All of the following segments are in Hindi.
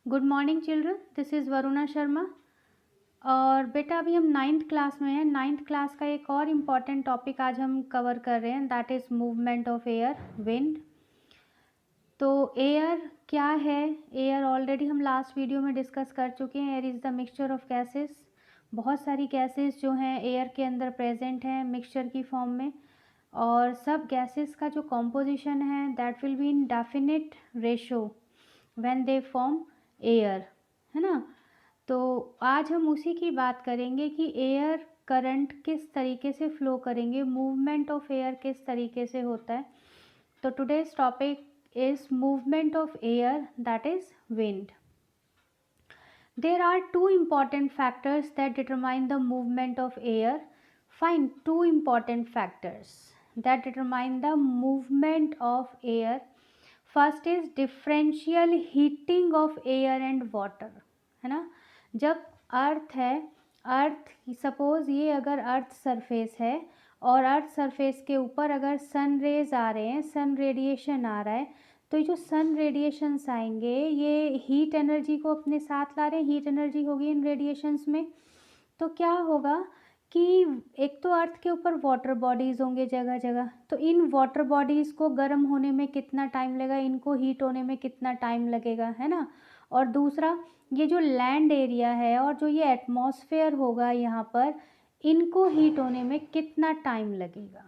Good morning children, this is Varuna Sharma. और बेटा अभी हम 9th क्लास में हैं। 9th क्लास का एक और इम्पॉर्टेंट टॉपिक आज हम कवर कर रहे हैं, that is movement of air, wind. तो एयर क्या है? एयर ऑलरेडी हम लास्ट वीडियो में डिस्कस कर चुके हैं। Air is the mixture of gases. बहुत सारी गैसेस जो हैं एयर के अंदर प्रेजेंट हैं मिक्सचर की फॉर्म में, और सब गैसेस का जो कॉम्पोजिशन है that will be in definite ratio when they form air, है ना। तो आज हम उसी की बात करेंगे कि एयर करंट किस तरीके से फ्लो करेंगे, मूवमेंट ऑफ एयर किस तरीके से होता है। तो today's topic is movement of air, that is wind. There are two important factors that determine the movement of air. Find two important factors that determine the movement of air. First is differential heating of air and water, है ना। जब अर्थ है, अर्थ सपोज ये अगर अर्थ सरफेस है और अर्थ सरफेस के ऊपर अगर सन रेज आ रहे हैं, सन रेडिएशन आ रहा है, तो ये जो सन रेडिएशंस आएंगे ये हीट एनर्जी को अपने साथ ला रहे हैं। हीट एनर्जी होगी इन रेडिएशंस में, तो क्या होगा कि एक तो अर्थ के ऊपर वाटर बॉडीज़ होंगे जगह जगह, तो इन वाटर बॉडीज़ को गर्म होने में कितना टाइम लगेगा, इनको हीट होने में कितना टाइम लगेगा, है ना। और दूसरा, ये जो लैंड एरिया है और जो ये एटमॉस्फेयर होगा यहाँ पर, इनको हीट होने में कितना टाइम लगेगा।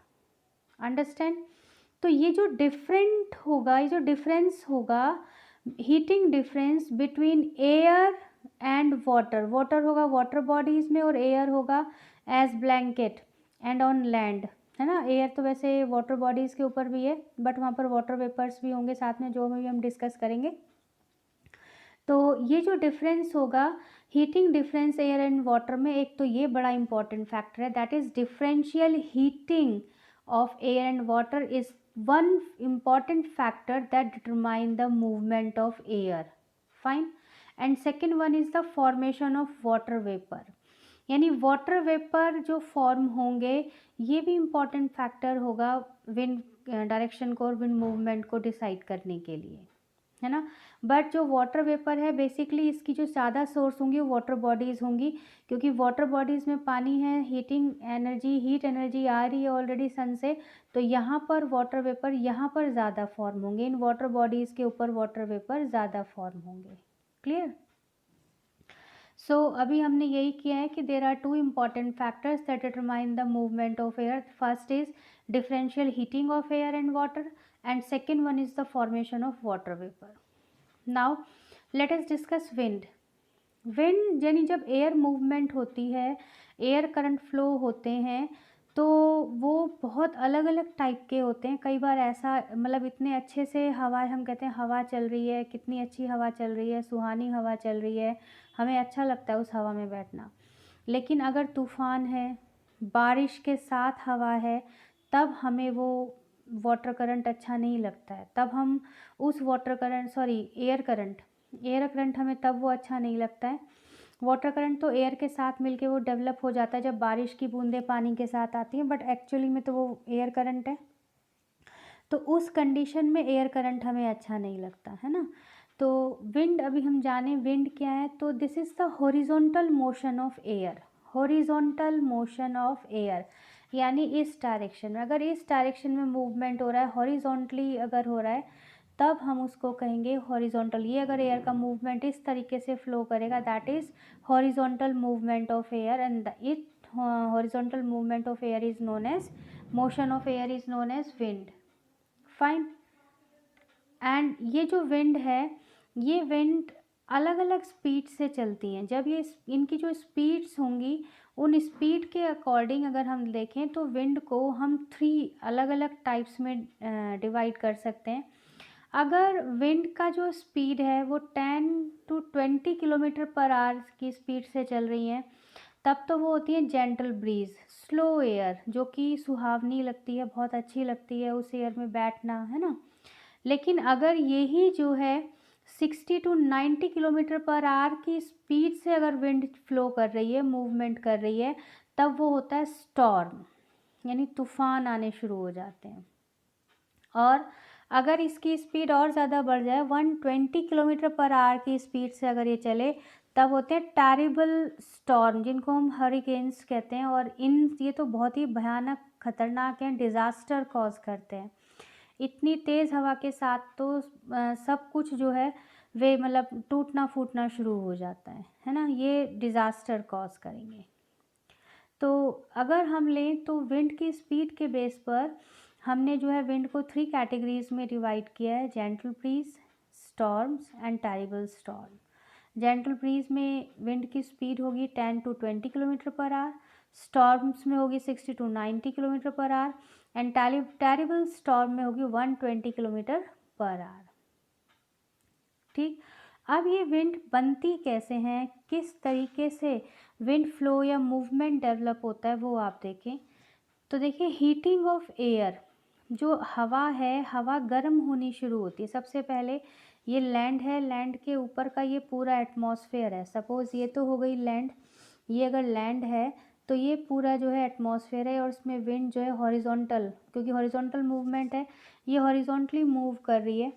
अंडरस्टैंड। तो ये जो डिफरेंट होगा, ये जो डिफरेंस होगा, heating difference between air and water, water होगा वाटर बॉडीज़ में और एयर होगा as blanket and on land, है ना। एयर तो वैसे वाटर बॉडीज़ के ऊपर भी है, बट वहाँ पर वाटर वेपर्स भी होंगे साथ में, जो भी हम डिस्कस करेंगे। तो ये जो डिफरेंस होगा, heating difference air and water में, एक तो ये बड़ा इंपॉर्टेंट फैक्टर है, that is differential heating of air and water is one important factor that determine the movement of air. Fine. And second one is the formation of water vapor. यानी वाटर वेपर जो फॉर्म होंगे, ये भी इम्पॉर्टेंट फैक्टर होगा विंड डायरेक्शन को और विंड मूवमेंट को डिसाइड करने के लिए, है ना। बट जो वाटर वेपर है बेसिकली इसकी जो ज़्यादा सोर्स होंगी वो वाटर बॉडीज़ होंगी, क्योंकि वाटर बॉडीज़ में पानी है, हीटिंग एनर्जी, हीट एनर्जी आ रही है ऑलरेडी सन से, तो यहाँ पर वाटर वेपर यहाँ पर ज़्यादा फॉर्म होंगे, इन वाटर बॉडीज़ के ऊपर वाटर वेपर ज़्यादा फॉर्म होंगे। क्लियर। सो अभी हमने यही किया है कि there are two important factors that determine the movement of air. First is differential heating of air and water, and second one is the formation of water vapour. Now let us discuss wind. Wind यानी जब एयर मूवमेंट होती है, एयर करंट फ्लो होते हैं, तो वो बहुत अलग अलग टाइप के होते हैं। कई बार ऐसा मतलब इतने अच्छे से हवा, हम कहते हैं हवा चल रही है, कितनी अच्छी हवा चल रही है, सुहानी हवा चल रही है, हमें अच्छा लगता है उस हवा में बैठना। लेकिन अगर तूफ़ान है, बारिश के साथ हवा है, तब हमें वो वाटर करंट अच्छा नहीं लगता है, तब हम उस वाटर करंट एयर करंट हमें तब वो अच्छा नहीं लगता है। वाटर करंट तो एयर के साथ मिलके वो डेवलप हो जाता है जब बारिश की बूंदें पानी के साथ आती हैं, बट एक्चुअली में तो वो एयर करंट है। तो उस कंडीशन में एयर करंट हमें अच्छा नहीं लगता, है ना। तो विंड, अभी हम जाने विंड क्या है। तो this is the horizontal motion of air, horizontal motion of air, यानी इस डायरेक्शन में, अगर इस डायरेक्शन में मूवमेंट हो रहा है, हॉरिजॉन्टली अगर हो रहा है, तब हम उसको कहेंगे हॉरिजॉन्टल। ये अगर एयर का मूवमेंट इस तरीके से फ्लो करेगा, that is horizontal movement of air, and it horizontal movement of air is known as, motion of air is known as wind. Fine. And ये जो विंड है, ये विंड अलग अलग स्पीड से चलती हैं। जब ये इनकी जो स्पीड्स होंगी, उन स्पीड के अकॉर्डिंग अगर हम देखें तो विंड को हम 3 अलग अलग टाइप्स में डिवाइड कर सकते हैं। अगर विंड का जो स्पीड है वो 10 to 20 किलोमीटर पर आवर की स्पीड से चल रही है, तब तो वो होती है जेंटल ब्रीज, स्लो एयर, जो कि सुहावनी लगती है, बहुत अच्छी लगती है उस एयर में बैठना, है ना। लेकिन अगर यही जो है 60 to 90 किलोमीटर पर आवर की स्पीड से अगर विंड फ्लो कर रही है, मूवमेंट कर रही है, तब वो होता है स्टॉर्म, यानी तूफान आने शुरू हो जाते हैं। और अगर इसकी स्पीड और ज़्यादा बढ़ जाए 120 किलोमीटर पर आवर की स्पीड से अगर ये चले, तब होते हैं टेरिबल स्टॉर्म, जिनको हम हरिकेन्स कहते हैं। और ये तो बहुत ही भयानक खतरनाक हैं, डिज़ास्टर कॉज करते हैं। इतनी तेज़ हवा के साथ तो सब कुछ जो है वे मतलब टूटना फूटना शुरू हो जाता है ना। ये डिज़ास्टर कॉज करेंगे। तो अगर हम लें तो विंड की स्पीड के बेस पर हमने जो है विंड को 3 कैटेगरीज में डिवाइड किया है: gentle breeze, storms and terrible storm. Gentle breeze में विंड की स्पीड होगी 10 to 20 kilometre per hour, storms में होगी 60 to 90 kilometre per hour, and terrible storm में होगी 120 किलोमीटर पर आवर। ठीक, अब ये विंड बनती कैसे हैं, किस तरीके से विंड फ्लो या मूवमेंट डेवलप होता है, वो आप देखें। तो देखिए, हीटिंग ऑफ एयर, जो हवा है, हवा गर्म होनी शुरू होती है। सबसे पहले ये लैंड है, लैंड के ऊपर का ये पूरा एटमॉस्फेयर है। सपोज़ ये तो हो गई लैंड, ये अगर लैंड है तो ये पूरा जो है एटमॉस्फेयर है, और इसमें विंड जो है हॉरिजॉन्टल, क्योंकि हॉरिजॉन्टल मूवमेंट है, ये हॉरिजॉन्टली मूव कर रही है।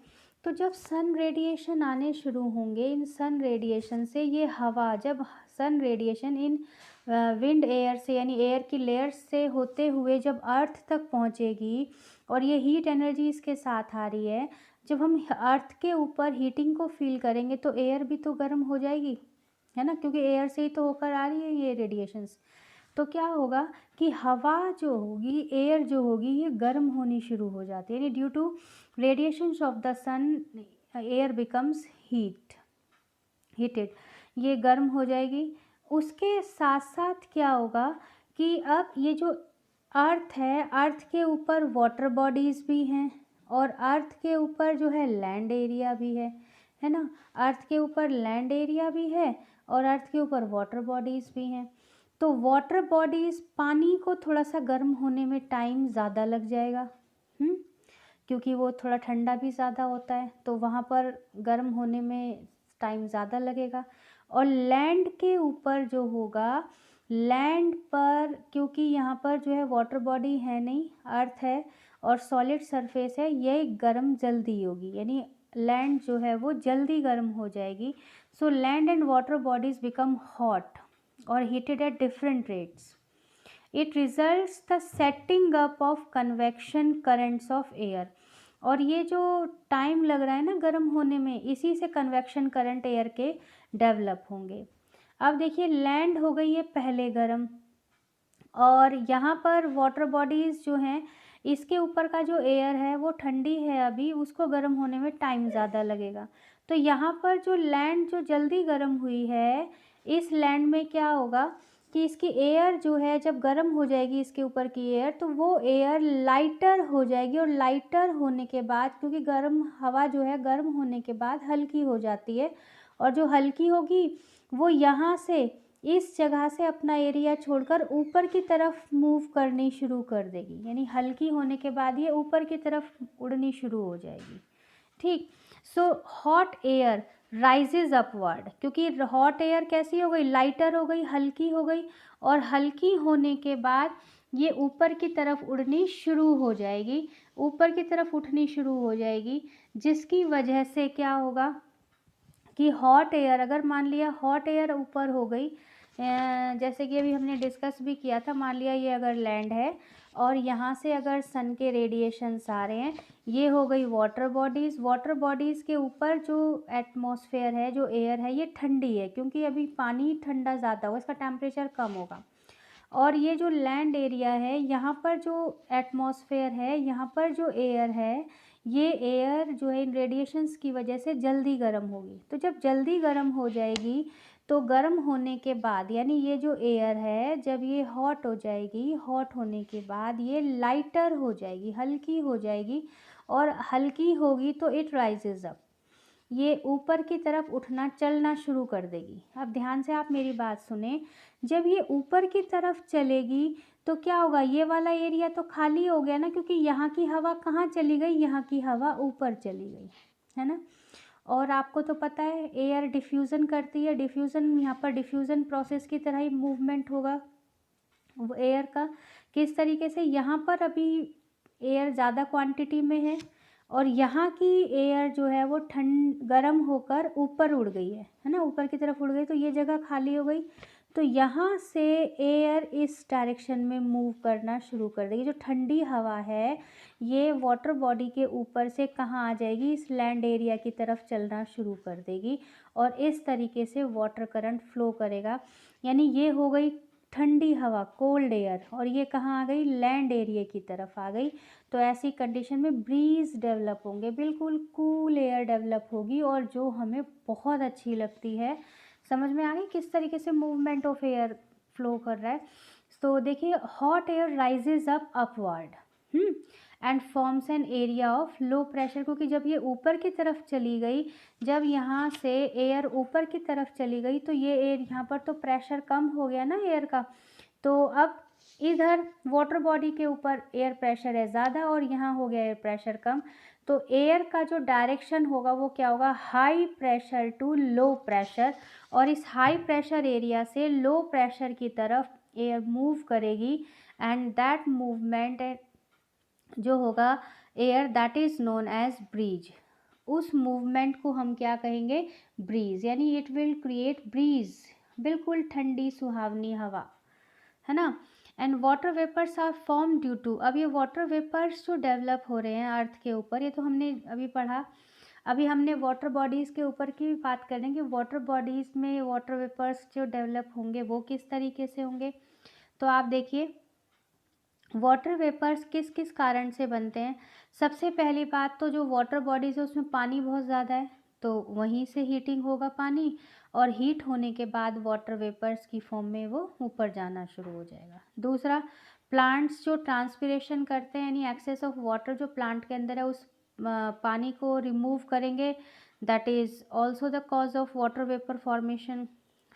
तो जब सन रेडिएशन आने शुरू होंगे, इन सन रेडिएशन से ये हवा, जब sun radiation in wind air से यानी एयर की लेयर्स से होते हुए जब अर्थ तक पहुंचेगी, और ये हीट एनर्जी इसके साथ आ रही है, जब हम अर्थ के ऊपर हीटिंग को फील करेंगे तो एयर भी तो गर्म हो जाएगी, है ना, क्योंकि एयर से ही तो होकर आ रही है ये रेडिएशंस। तो क्या होगा कि हवा जो होगी, एयर जो होगी, ये गर्म होनी शुरू हो जाती है, यानी due to radiations of the sun air becomes heated, ये गर्म हो जाएगी। उसके साथ साथ क्या होगा कि अब ये जो अर्थ है, अर्थ के ऊपर वाटर बॉडीज़ भी हैं, और अर्थ के ऊपर जो है लैंड एरिया भी है ना। अर्थ के ऊपर लैंड एरिया भी है और अर्थ के ऊपर वाटर बॉडीज़ भी हैं। तो वाटर बॉडीज़, पानी को थोड़ा सा गर्म होने में टाइम ज़्यादा लग जाएगा, क्योंकि वो थोड़ा ठंडा भी ज़्यादा होता है, तो वहाँ पर गर्म होने में टाइम ज़्यादा लगेगा। और लैंड के ऊपर जो होगा, लैंड पर क्योंकि यहाँ पर जो है वाटर बॉडी है नहीं, अर्थ है और सॉलिड सरफेस है, ये गर्म जल्दी होगी, यानी लैंड जो है वो जल्दी गर्म हो जाएगी। So land and water bodies become hot और heated at different rates. It results the setting up of convection currents of air. और ये जो टाइम लग रहा है ना गर्म होने में, इसी से कन्वेक्शन करंट एयर के डेवलप होंगे। अब देखिए, लैंड हो गई है पहले गर्म, और यहाँ पर वाटर बॉडीज़ जो हैं, इसके ऊपर का जो एयर है वो ठंडी है अभी, उसको गर्म होने में टाइम ज़्यादा लगेगा। तो यहाँ पर जो लैंड जो जल्दी गर्म हुई है, इस लैंड में क्या होगा कि इसकी एयर जो है जब गर्म हो जाएगी, इसके ऊपर की एयर, तो वो एयर लाइटर हो जाएगी, और लाइटर होने के बाद, क्योंकि गर्म हवा जो है गर्म होने के बाद हल्की हो जाती है, और जो हल्की होगी वो यहाँ से, इस जगह से अपना एरिया छोड़कर ऊपर की तरफ मूव करनी शुरू कर देगी, यानी हल्की होने के बाद ये ऊपर की तरफ उड़नी शुरू हो जाएगी। ठीक, so hot air rises upward, क्योंकि हॉट एयर कैसी हो गई, लाइटर हो गई, हल्की हो गई, और हल्की होने के बाद ये ऊपर की तरफ उड़नी शुरू हो जाएगी, ऊपर की तरफ उठनी शुरू हो जाएगी, जिसकी वजह से क्या होगा कि हॉट एयर, अगर मान लिया हॉट एयर ऊपर हो गई, जैसे कि अभी हमने डिस्कस भी किया था, मान लिया ये अगर लैंड है और यहाँ से अगर सन के रेडिएशंस आ रहे हैं, ये हो गई वाटर बॉडीज़। वाटर बॉडीज़ के ऊपर जो एटमॉस्फेयर है, जो एयर है, ये ठंडी है, क्योंकि अभी पानी ठंडा ज़्यादा होगा, इसका टेम्परेचर कम होगा। और ये जो लैंड एरिया है, यहाँ पर जो एटमॉस्फेयर है, यहाँ पर जो एयर है, ये एयर जो है इन रेडिएशंस की वजह से जल्दी गर्म होगी। तो जब जल्दी गर्म हो जाएगी, तो गर्म होने के बाद, यानी ये जो एयर है जब ये हॉट हो जाएगी, हॉट होने के बाद ये लाइटर हो जाएगी, हल्की हो जाएगी, और हल्की होगी तो इट राइजेज अप, ये ऊपर की तरफ उठना, चलना शुरू कर देगी। अब ध्यान से आप मेरी बात सुने, जब ये ऊपर की तरफ चलेगी तो क्या होगा, ये वाला एरिया तो खाली हो गया ना, क्योंकि यहाँ की हवा कहाँ चली गई, यहाँ की हवा ऊपर चली गई, है ना। और आपको तो पता है एयर डिफ्यूज़न करती है, डिफ्यूज़न, यहाँ पर डिफ्यूज़न प्रोसेस की तरह ही मूवमेंट होगा वो एयर का। किस तरीके से, यहाँ पर अभी एयर ज़्यादा क्वांटिटी में है और यहाँ की एयर जो है वो गर्म होकर ऊपर उड़ गई है ना, ऊपर की तरफ उड़ गई, तो ये जगह खाली हो गई। तो यहाँ से एयर इस डायरेक्शन में मूव करना शुरू कर देगी। जो ठंडी हवा है ये वाटर बॉडी के ऊपर से कहाँ आ जाएगी, इस लैंड एरिया की तरफ चलना शुरू कर देगी और इस तरीके से वाटर करंट फ्लो करेगा। यानी ये हो गई ठंडी हवा, कोल्ड एयर, और ये कहाँ आ गई, लैंड एरिया की तरफ आ गई। तो ऐसी कंडीशन में ब्रीज डेवलप होंगे, बिल्कुल कूल एयर डेवलप होगी और जो हमें बहुत अच्छी लगती है। समझ में आ गई किस तरीके से मूवमेंट ऑफ एयर फ्लो कर रहा है। तो देखिए, hot air rises up upward and forms an area of low pressure, क्योंकि जब ये ऊपर की तरफ चली गई, जब यहाँ से एयर ऊपर की तरफ चली गई तो ये एयर यहाँ पर तो प्रेशर कम हो गया ना एयर का, तो अब इधर वाटर बॉडी के ऊपर एयर प्रेशर है ज़्यादा और यहाँ हो गया एयर प्रेशर कम, तो एयर का जो डायरेक्शन होगा वो क्या होगा, high pressure to low pressure, और इस हाई प्रेशर एरिया से लो प्रेशर की तरफ एयर मूव करेगी एंड दैट मूवमेंट जो होगा air, that is known as breeze. उस मूवमेंट को हम क्या कहेंगे, ब्रीज, यानी इट विल क्रिएट ब्रीज, बिल्कुल ठंडी सुहावनी हवा, है ना। And water vapours are form due to, अब ये वाटर वेपर्स जो डेवलप हो रहे हैं अर्थ के ऊपर, ये तो हमने अभी पढ़ा। अभी हमने वाटर बॉडीज़ के ऊपर की बात करेंगे, वाटर बॉडीज़ में वाटर वेपर्स जो डेवलप होंगे वो किस तरीके से होंगे। तो आप देखिए, वाटर वेपर्स किस किस कारण से बनते हैं। सबसे पहली बात तो जो वाटर बॉडीज़ है उसमें पानी बहुत ज़्यादा है, तो वहीं से हीटिंग होगा पानी, और हीट होने के बाद वाटर वेपर्स की फॉर्म में वो ऊपर जाना शुरू हो जाएगा। दूसरा, प्लांट्स जो ट्रांसपिरेशन करते हैं, यानी एक्सेस ऑफ वाटर जो प्लांट के अंदर है उस पानी को रिमूव करेंगे, that is also the cause of water vapour formation.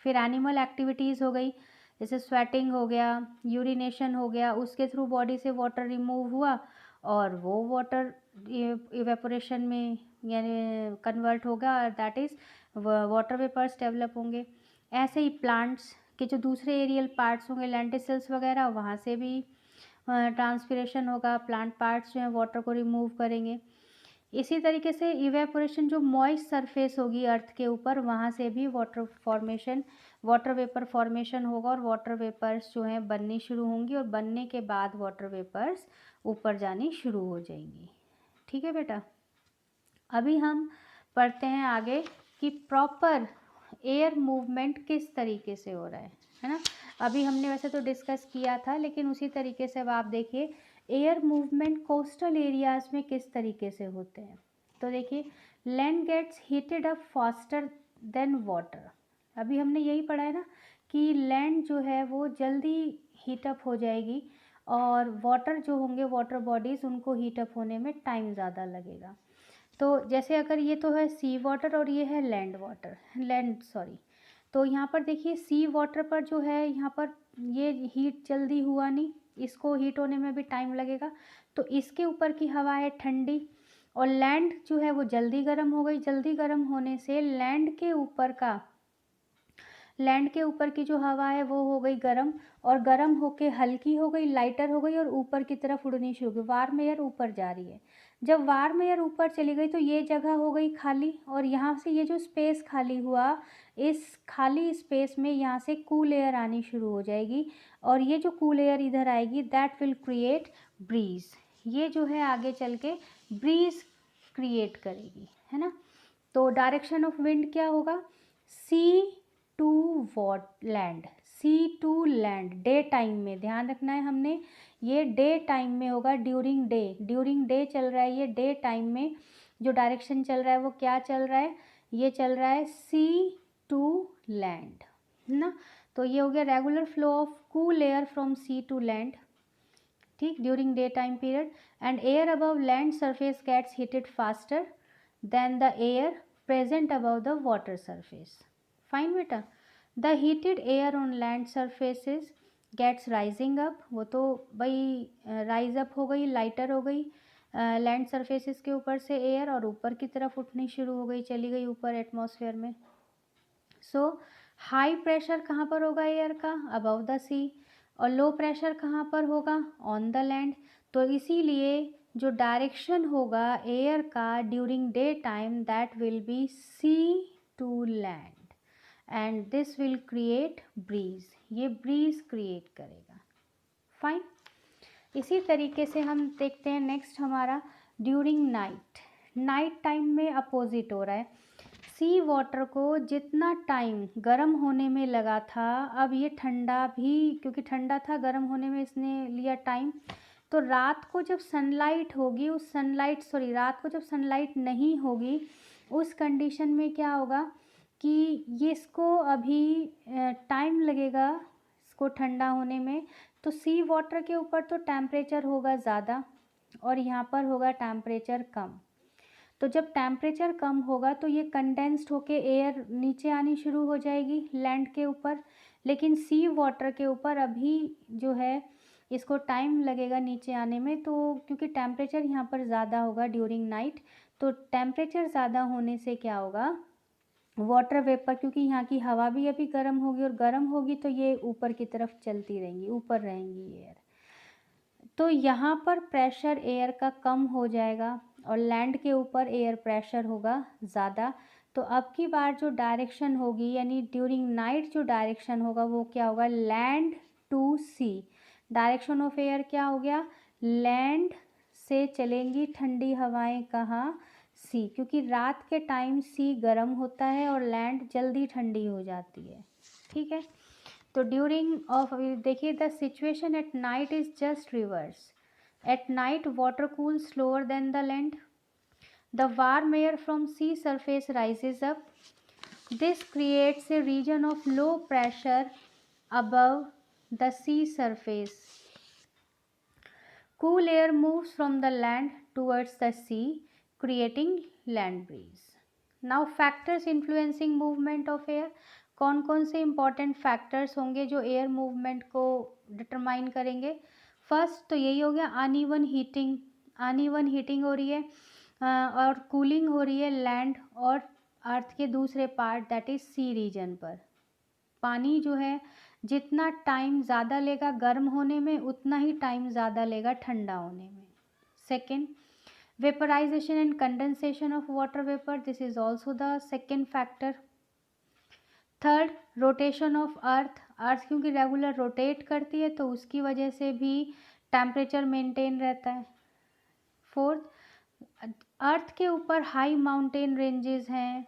फिर एनिमल एक्टिविटीज़ हो गई, जैसे स्वेटिंग हो गया, यूरिनेशन हो गया, उसके थ्रू बॉडी से वाटर रिमूव हुआ और वो वाटर इवेपोरेशन में यानी कन्वर्ट होगा, और that is water vapours develop होंगे। ऐसे ही प्लांट्स के जो दूसरे एरियल पार्ट्स होंगे, लेंटिसल्स वगैरह, वहाँ से भी ट्रांसपिरेशन होगा, प्लांट पार्ट्स जो हैं वाटर को रिमूव करेंगे। इसी तरीके से इवेपोरेशन, जो मॉइस्ट सरफेस होगी अर्थ के ऊपर, वहाँ से भी वाटर वेपर फॉर्मेशन होगा और वाटर वेपर्स जो हैं बननी शुरू होंगी, और बनने के बाद वाटर वेपर्स ऊपर जानी शुरू हो जाएंगी। ठीक है बेटा, अभी हम पढ़ते हैं आगे कि प्रॉपर एयर मूवमेंट किस तरीके से हो रहा है ना। अभी हमने वैसे तो डिस्कस किया था, लेकिन उसी तरीके से अब आप देखिए एयर मूवमेंट कोस्टल एरियाज़ में किस तरीके से होते हैं। तो देखिए, land gets heated up faster than water. अभी हमने यही पढ़ा है ना कि लैंड जो है वो जल्दी हीटअप हो जाएगी और वाटर जो होंगे, वाटर बॉडीज़, उनको हीटअप होने में टाइम ज़्यादा लगेगा। तो जैसे अगर ये तो है सी वाटर और ये है तो यहाँ पर देखिए सी वाटर पर जो है, यहाँ पर ये हीट जल्दी हुआ नहीं, इसको हीट होने में भी टाइम लगेगा, तो इसके ऊपर की हवा है ठंडी, और लैंड जो है वो जल्दी गर्म हो गई। जल्दी गर्म होने से लैंड के ऊपर की जो हवा है वो हो गई गर्म, और गर्म होके हल्की हो गई, लाइटर हो गई, और ऊपर की तरफ उड़नी शुरू हो गई। वार्म एयर ऊपर जा रही है। जब वार्म एयर ऊपर चली गई तो ये जगह हो गई खाली, और यहाँ से ये जो स्पेस खाली हुआ, इस खाली स्पेस में यहाँ से कूल एयर आनी शुरू हो जाएगी, और ये जो कूल एयर इधर आएगी, दैट विल क्रिएट ब्रीज। ये जो है आगे चल के ब्रीज क्रिएट करेगी, है ना। तो डायरेक्शन ऑफ विंड क्या होगा, sea to land, sea to land, day time में ध्यान रखना है हमने, ये डे टाइम में होगा, ड्यूरिंग डे चल रहा है, ये डे टाइम में जो डायरेक्शन चल रहा है वो क्या चल रहा है, ये चल रहा है सी टू लैंड, है ना। तो ये हो गया regular flow of cool air from sea to land, ठीक, during day time period, and air above land surface gets heated faster than the air present above the water surface. Fine बेटा, the heated air on land surfaces gets rising up, वो तो भाई राइज अप हो गई, लाइटर हो गई लैंड सरफेसेस के ऊपर से एयर, और ऊपर की तरफ उठनी शुरू हो गई, चली गई ऊपर एटमॉस्फेयर में। सो हाई प्रेशर कहाँ पर होगा एयर का, अबव द सी, और लो प्रेशर कहाँ पर होगा, ऑन द लैंड। तो इसीलिए जो डायरेक्शन होगा एयर का during day time that will be sea to land and this will create breeze, ये ब्रीज क्रिएट करेगा। फाइन। इसी तरीके से हम देखते हैं नेक्स्ट हमारा ड्यूरिंग नाइट। नाइट टाइम में अपोजिट हो रहा है, सी वाटर को जितना टाइम गर्म होने में लगा था, अब ये ठंडा भी, क्योंकि ठंडा था गर्म होने में इसने लिया टाइम, तो रात को जब सनलाइट होगी, उस रात को जब सनलाइट नहीं होगी, उस कंडीशन में क्या होगा कि ये इसको अभी टाइम लगेगा इसको ठंडा होने में। तो सी वाटर के ऊपर तो टेम्परेचर होगा ज़्यादा और यहाँ पर होगा टेम्परेचर कम। तो जब टेम्परेचर कम होगा तो ये कंडेंस्ड होके एयर नीचे आनी शुरू हो जाएगी लैंड के ऊपर, लेकिन सी वाटर के ऊपर अभी जो है इसको टाइम लगेगा नीचे आने में। तो क्योंकि टेम्परेचर यहाँ पर ज़्यादा होगा ड्यूरिंग नाइट, तो टेम्परेचर ज़्यादा होने से क्या होगा, वाटर वेपर, क्योंकि यहाँ की हवा भी अभी गर्म होगी और गर्म होगी तो ये ऊपर की तरफ चलती रहेंगी, ऊपर रहेंगी एयर, तो यहाँ पर प्रेशर एयर का कम हो जाएगा और लैंड के ऊपर एयर प्रेशर होगा ज़्यादा। तो अब की बार जो डायरेक्शन होगी, यानी ड्यूरिंग नाइट जो डायरेक्शन होगा वो क्या होगा, land to sea. Direction of air क्या हो गया, लैंड से चलेंगी ठंडी हवाएं कहाँ, सी, क्योंकि रात के टाइम सी गर्म होता है और लैंड जल्दी ठंडी हो जाती है। ठीक है, तो ड्यूरिंग ऑफ, देखिए the situation at night is just reverse. At night water cool slower than the land, the warm air from sea surface rises up, this creates a region of low pressure above the sea surface. Cool air moves from the land towards the sea, creating land breeze. Now factors influencing movement of air, कौन कौन से important factors होंगे जो एयर मूवमेंट को डिटरमाइन करेंगे। फर्स्ट तो यही हो गया अनइवन हीटिंग, अनइवन हीटिंग हो रही है और कूलिंग हो रही है लैंड और अर्थ के दूसरे part that is sea region पर। पानी जो है जितना टाइम ज़्यादा लेगा गर्म होने में, उतना ही टाइम ज़्यादा लेगा ठंडा होने में। Second, vaporization and condensation of water vapour, this is also the second factor. Third, rotation of earth, earth क्योंकि रेगुलर रोटेट करती है तो उसकी वजह से भी टेम्परेचर मेंटेन रहता है। फोर्थ, अर्थ के ऊपर हाई माउंटेन रेंजेस हैं,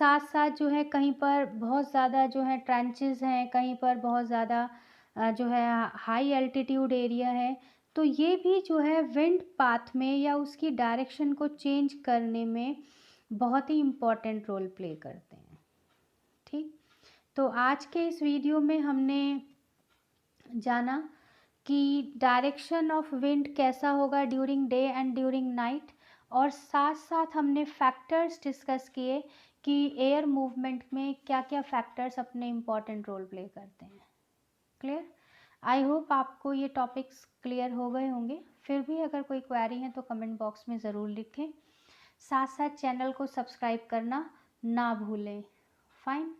साथ साथ जो है कहीं पर बहुत ज़्यादा जो है ट्रेंचेस हैं, कहीं पर बहुत ज़्यादा जो है हाई एल्टीट्यूड एरिया है, तो ये भी जो है विंड पाथ में या उसकी डायरेक्शन को चेंज करने में बहुत ही इम्पॉर्टेंट रोल प्ले करते हैं। ठीक, तो आज के इस वीडियो में हमने जाना कि डायरेक्शन ऑफ विंड कैसा होगा during day and during night, और साथ साथ हमने फैक्टर्स डिस्कस किए कि एयर मूवमेंट में क्या क्या फैक्टर्स अपने इम्पॉर्टेंट रोल प्ले करते हैं। क्लियर? आई होप आपको ये टॉपिक्स क्लियर हो गए होंगे। फिर भी अगर कोई क्वेरी है तो कमेंट बॉक्स में ज़रूर लिखें। साथ साथ चैनल को सब्सक्राइब करना ना भूलें। फाइन।